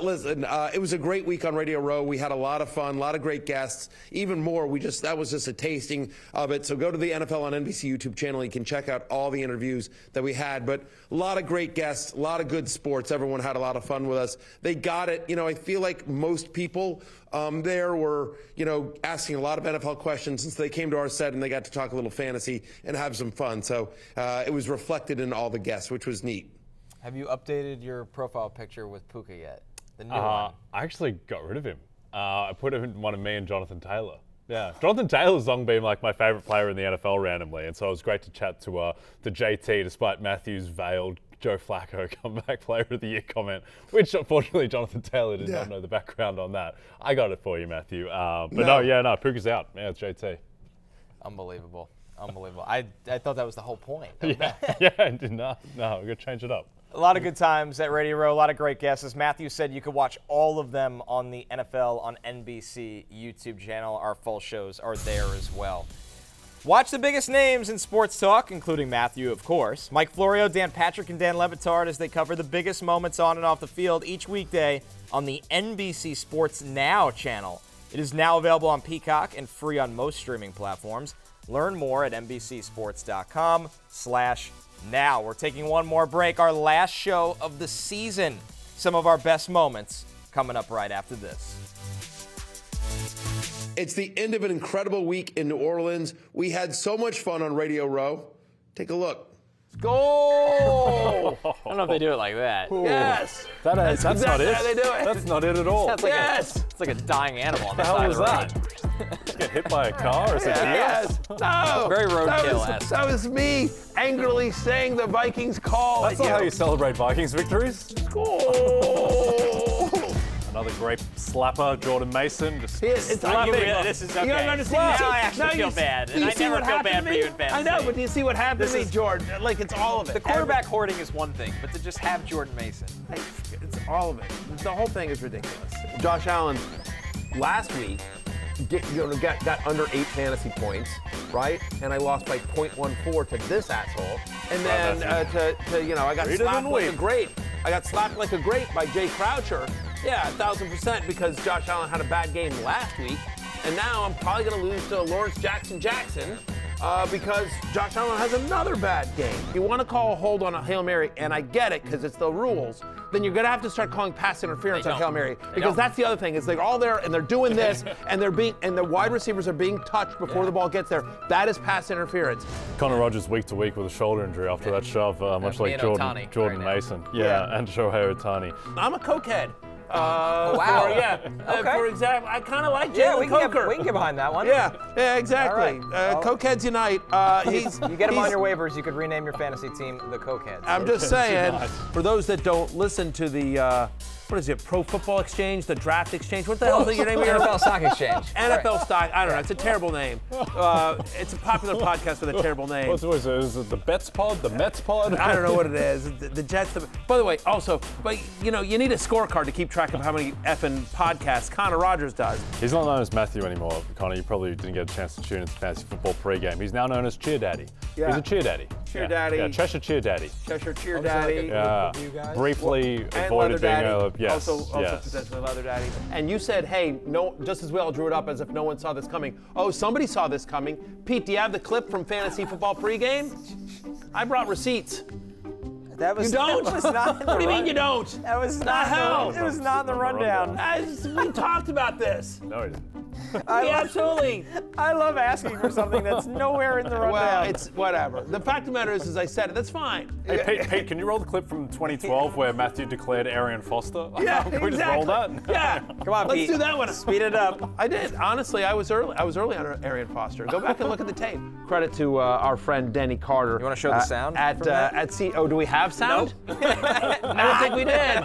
Listen, it was a great week on Radio Row. We had a lot of fun, a lot of great guests. Even more, that was just a tasting of it. So go to the NFL on NBC YouTube channel. You can check out all the interviews that we had. But a lot of great guests, a lot of good sports. Everyone had a lot of fun with us. They got it. I feel like most people there were, asking a lot of NFL questions since they came to our set and they got to talk a little fantasy and have some fun. So it was reflected in all the guests, which was neat.
Have you updated your profile picture with Puka yet? The new one.
I actually got rid of him. I put him in one of me and Jonathan Taylor. Yeah, Jonathan Taylor's long been like my favorite player in the NFL randomly, and so it was great to chat to JT despite Matthew's veiled Joe Flacco comeback player of the year comment, which unfortunately Jonathan Taylor did not know the background on that. I got it for you, Matthew. But Puka's out. Yeah, it's JT.
Unbelievable. I thought that was the whole point.
Yeah, no, we're going to change it up.
A lot of good times at Radio Row, a lot of great guests. As Matthew said, you could watch all of them on the NFL on NBC YouTube channel. Our full shows are there as well. Watch the biggest names in sports talk, including Matthew, of course. Mike Florio, Dan Patrick, and Dan Levitard as they cover the biggest moments on and off the field each weekday on the NBC Sports Now channel. It is now available on Peacock and free on most streaming platforms. Learn more at NBCSports.com/now. We're taking one more break, our last show of the season. Some of our best moments coming up right after this.
It's the end of an incredible week in New Orleans. We had so much fun on Radio Row. Take a look.
Go! I don't know if they do it like that.
Ooh.
Yes!
That's
exactly
not it.
how they do it.
That's not it at all.
Sounds like it's like a dying animal on the
What
side
the
of
hell
the
was
road.
that? Get hit by a car or something?
Yes. No.
Very roadkill-esque.
That was me angrily saying the Vikings call.
That's not how you celebrate Vikings victories.
Oh.
Another great slapper, Jordan Mason.
It's not big.
This is okay.
You don't understand.
Now I actually feel bad. And I never feel bad for you in fantasy.
I know, but do you see what happened to me, Jordan? Like, it's all of it.
The quarterback hoarding is one thing, but to just have Jordan Mason.
It's all of it. The whole thing is ridiculous. Josh Allen, last week, got under 8 fantasy points, right? And I lost by 0.14 to this asshole. And then I got slapped like a grape. I got slapped like a grape by Jay Croucher. Yeah, 1,000% because Josh Allen had a bad game last week. And now I'm probably going to lose to Lawrence Jackson because Josh Allen has another bad game. You want to call a hold on a Hail Mary, and I get it because it's the rules, then you're going to have to start calling pass interference on Hail Mary. Because that's the other thing is they're all there and they're doing this and the wide receivers are being touched before the ball gets there. That is pass interference.
Connor Rodgers week to week with a shoulder injury after that shove, much like Jordan Mason. Yeah, and Shohei Ohtani.
I'm a cokehead.
Wow.
For example, I kind of like Jalen Coker.
We can get behind that one.
Yeah, exactly.
Right.
Cokeheads unite.
You get him on your waivers, you could rename your fantasy team the Cokeheads.
I'm just saying, for those that don't listen to the, what is it, Pro Football Exchange, the Draft Exchange, what the hell is your name?
NFL Stock Exchange.
NFL Stock, I don't know, it's a terrible name. It's a popular podcast with a terrible name.
What is it, the Bets Pod, the Mets Pod?
I don't know what it is. The Jets. By the way, also, you need a scorecard to keep track of how many effing podcasts Connor Rodgers does.
He's not known as Matthew anymore, Connor. You probably didn't get a chance to tune into Fantasy Football pregame. He's now known as Cheer Daddy.
Yeah.
He's a Cheer Daddy.
Cheer Daddy.
Yeah, Cheshire Cheer Daddy.
Cheshire Cheer Daddy.
Yeah. Briefly
And
avoided being
Leather
a
Daddy.
yes.
Also
yes.
potentially Leather Daddy. And you said, hey, no, just as well drew it up as if no one saw this coming. Oh, somebody saw this coming. Pete, do you have the clip from Fantasy Football pregame? I brought receipts.
That was,
you don't?
That was not in the
What do you mean you don't?
That was
The
not.
hell?
It was not in the rundown.
We talked about this.
No, he didn't.
Absolutely.
I love asking for something that's nowhere in the rundown.
Well, it's whatever. The fact of the matter is I said it. That's fine.
Hey, Pete, can you roll the clip from 2012 where Matthew declared Arian Foster?
Yeah,
Can we just roll that?
Yeah.
Come on,
Let's
Pete.
do that one.
Speed it up.
I did. Honestly, I was early on Arian Foster. Go back and look at the tape. Credit to our friend Denny Carter.
You want to show the sound?
Oh, do we have sound?
Nope.
I don't think we did.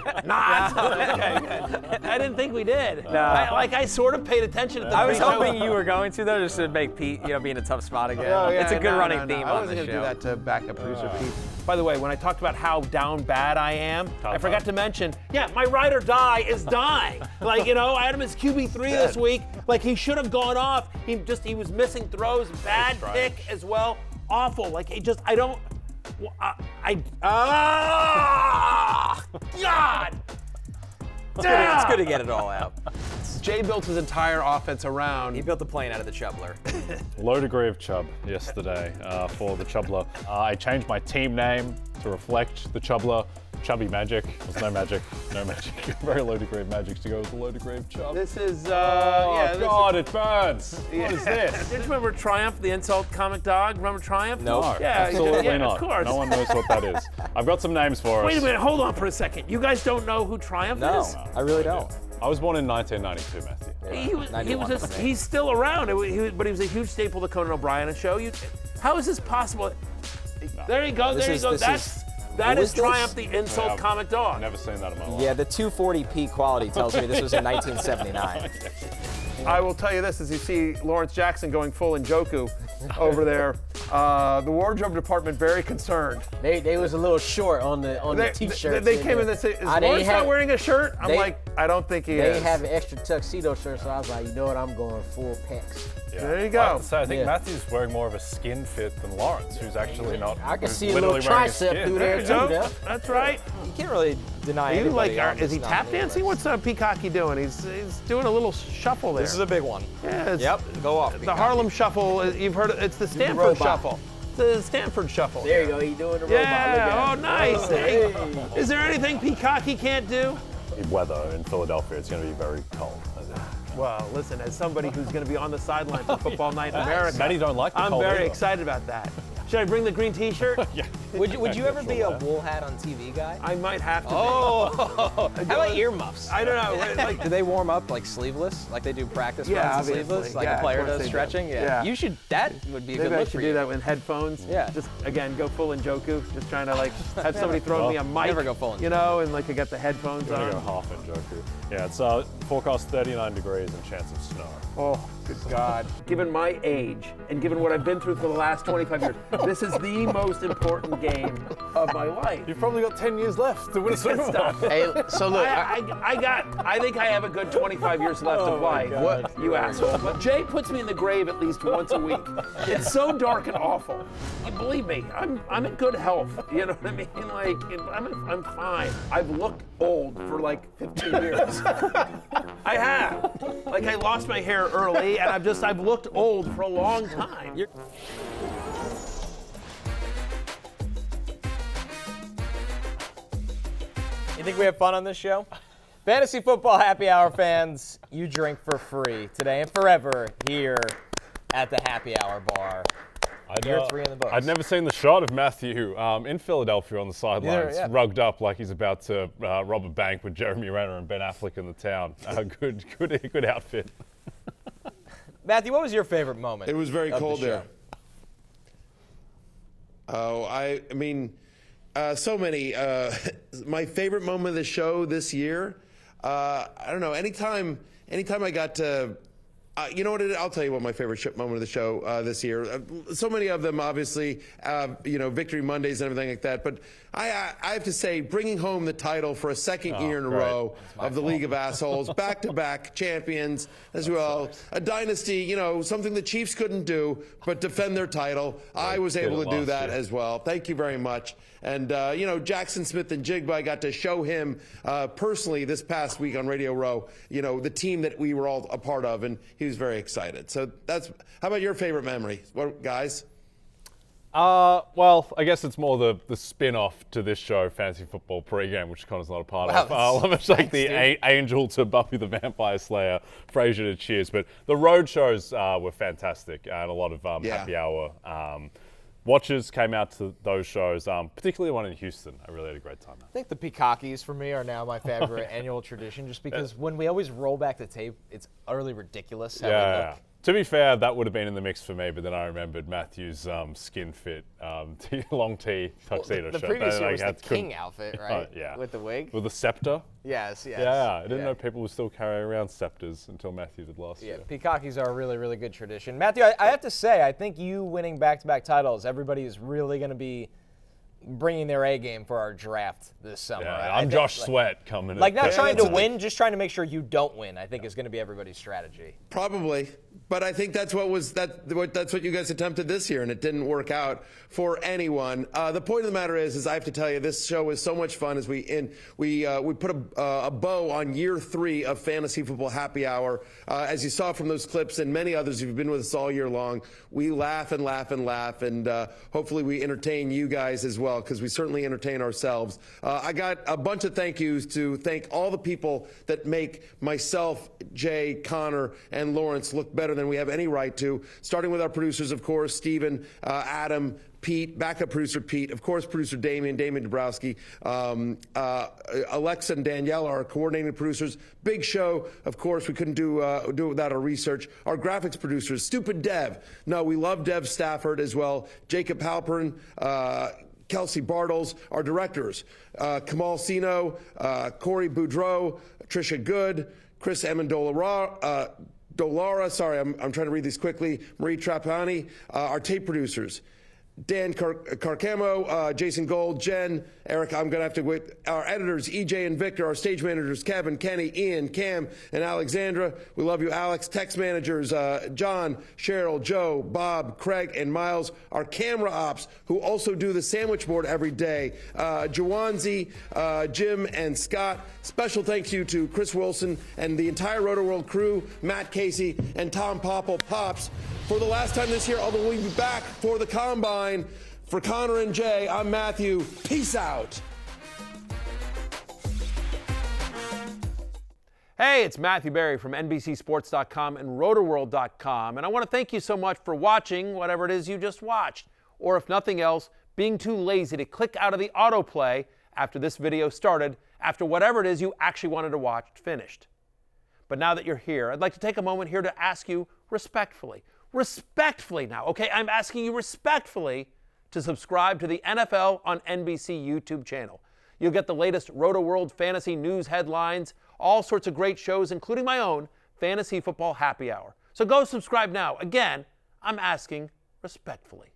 Okay, good. I didn't think we did.
No.
I sort of paid attention at the
I was
pre-show.
hoping you were going to, though, just to make Pete, be in a tough spot again.
Oh, yeah,
it's a good running theme
I
on
wasn't
this
gonna
show.
do that to back up producer Pete. By the way, when I talked about how down bad I am, I forgot to mention, my ride or die is dying. I had him as QB3 this week. He should have gone off. He was missing throws, bad pick as well. Awful. God!
It's good to get it all out.
Jay built his entire offense around.
He built the plane out of the Chubbler.
Low degree of chub yesterday for the Chubbler. I changed my team name to reflect the Chubbler. Chubby Magic. There's no magic. No magic. Very low degree of magic to go with the low degree of chub.
This is,
God, it burns. What is this?
Do you remember Triumph, the insult comic dog? Remember Triumph?
No, absolutely not.
Of course.
No one knows what that is. I've got some names for us.
Wait a minute, hold on for a second. You guys don't know who Triumph is?
No, I really don't.
I was born in 1992, Matthew.
He's still around, but he was a huge staple of the Conan O'Brien show. How is this possible? There you go. That is Triumph, the insult comic dog.
I've never seen that in my life.
Yeah, the 240p quality tells me this was in 1979.
I will tell you this, as you see Lawrence Jackson going full Njoku over there, the wardrobe department very concerned.
They was a little short on the t-shirts.
They came in and said, is Lawrence not wearing a shirt? I'm like, I don't think he is.
They have an extra tuxedo shirt, so I was like, you know what, I'm going full pecs.
Yeah.
There you go.
I think Matthew's wearing more of a skin fit than Lawrence, who's actually not.
I can see a little tricep through there, too.
That's right.
You can't really deny
Is
anybody.
he tap dancing? What's Peacocky doing? He's doing a little shuffle there.
This is a big one.
Yeah,
Yep, go off.
The Harlem Shuffle, you've heard it, it's the Stanford Shuffle. The Stanford Shuffle.
There you go, he's doing the robot.
Yeah, oh, nice. Hey. Is there anything Peacocky can't do?
Weather in Philadelphia, it's going to be very cold.
Well, listen, as somebody who's going to be on the sideline for Football Night in America,
Many don't like the
I'm
cold
very
either.
excited about that. Should I bring the green T-shirt?
Yeah.
Would you ever be a wool hat on TV guy?
I might have to.
Oh, how about earmuffs?
I don't know.
Do they warm up sleeveless, like they do practice
Yeah,
runs
obviously.
sleeveless, like
Yeah,
a player
of course
does
they
stretching?
do.
Yeah.
Yeah.
You should. That would be a
Maybe
good
I
look
should
for
do
you.
that with headphones.
Yeah.
Just again, go full Njoku. Just trying to have somebody throw me a mic.
Never go full Njoku.
And I got the headphones
I'm
on.
going to go half in Joku. Yeah, it's forecast 39 degrees and chance of snow.
Oh, good God. Given my age and given what I've been through for the last 25 years, this is the most important game of my life.
You've probably got 10 years left to win a Super Bowl.
Hey, so look,
I think I have a good 25 years left of life. What, you asshole. But Jay puts me in the grave at least once a week. It's so dark and awful. And believe me, I'm in good health. You know what I mean? I'm fine. I've looked old for 15 years. I have. I lost my hair early, and I've looked old for a long time.
You think we have fun on this show? Fantasy Football Happy Hour fans, you drink for free today and forever here at the Happy Hour bar. Year 3 in the books.
I'd never seen the shot of Matthew in Philadelphia on the sidelines, rugged up like he's about to rob a bank with Jeremy Renner and Ben Affleck in the town. Good outfit.
Matthew, what was your favorite moment?
It was very cold there.
Oh,
I mean, so many. My favorite moment of the show this year, I don't know, anytime I got to You know what? I'll tell you what my favorite moment of the show this year. So many of them, obviously, Victory Mondays and everything like that. But I have to say, bringing home the title for a second year in a row of the League of Assholes, back-to-back champions as well. A dynasty, something the Chiefs couldn't do, but defend their title. I was able to do that as well. Thank you very much. And, Jackson Smith and Jigba, I got to show him personally this past week on Radio Row, the team that we were all a part of, and he was very excited. So how about your favorite memory, guys?
Well, I guess it's more the spin-off to this show, Fantasy Football Pregame, which Connor's not a part of. Almost like the Angel to Buffy the Vampire Slayer, Frasier to Cheers. But the road shows were fantastic, and a lot of happy hour watchers came out to those shows, particularly the one in Houston. I really had a great time.
I think the Peacockies for me are now my favorite annual tradition, just because when we always roll back the tape, it's utterly ridiculous how they look.
To be fair, that would have been in the mix for me, but then I remembered Matthew's skin fit long tee tuxedo shirt.
The previous year was the king outfit, right? With the wig?
With the scepter?
Yes.
Yeah, I didn't know people were still carrying around scepters until Matthew did last year.
Peacockies are a really, really good tradition. Matthew, I have to say, I think you winning back-to-back titles, everybody is really going to be bringing their A game for our draft this summer.
Yeah, I'm Josh Sweat coming.
Not trying to win, just trying to make sure you don't win, I think is going to be everybody's strategy.
Probably. But I think that's what you guys attempted this year, and it didn't work out for anyone. The point of the matter is I have to tell you, this show was so much fun as we put a bow on year 3 of Fantasy Football Happy Hour. As you saw from those clips and many others who've been with us all year long, we laugh and laugh and laugh, and hopefully we entertain you guys as well, because we certainly entertain ourselves. I got a bunch of thank yous to thank all the people that make myself, Jay, Connor, and Lawrence look better than we have any right to, starting with our producers, of course, Steven, Adam, Pete, backup producer Pete, of course, producer Damian Dabrowski, Alexa and Danielle, our coordinating producers. Big show, of course. We couldn't do it without our research. Our graphics producers, Stupid Dev. No, we love Dev Stafford as well. Jacob Halpern, Kelsey Bartles, our directors, Kamal Sino, Corey Boudreau, Trisha Good, Chris Amendolara, sorry, I'm trying to read these quickly. Marie Trapani, our tape producers. Dan Carcamo, Jason Gold, Jen, Eric, I'm going to have to wait. Our editors, EJ and Victor, our stage managers, Kevin, Kenny, Ian, Cam, and Alexandra. We love you, Alex. Text managers, John, Cheryl, Joe, Bob, Craig, and Miles. Our camera ops, who also do the sandwich board every day, Jawanzi, Jim, and Scott. Special thank you to Chris Wilson and the entire Rotoworld crew, Matt Casey, and Tom Popple, Pops. For the last time this year, although we'll be back for the Combine. For Connor and Jay, I'm Matthew. Peace out.
Hey, it's Matthew Berry from NBCSports.com and Rotoworld.com, and I want to thank you so much for watching whatever it is you just watched, or if nothing else, being too lazy to click out of the autoplay after this video started, after whatever it is you actually wanted to watch finished. But now that you're here, I'd like to take a moment here to ask you respectfully now, okay? I'm asking you respectfully to subscribe to the NFL on NBC YouTube channel. You'll get the latest Rotoworld fantasy news headlines, all sorts of great shows, including my own Fantasy Football Happy Hour. So go subscribe now. Again, I'm asking respectfully.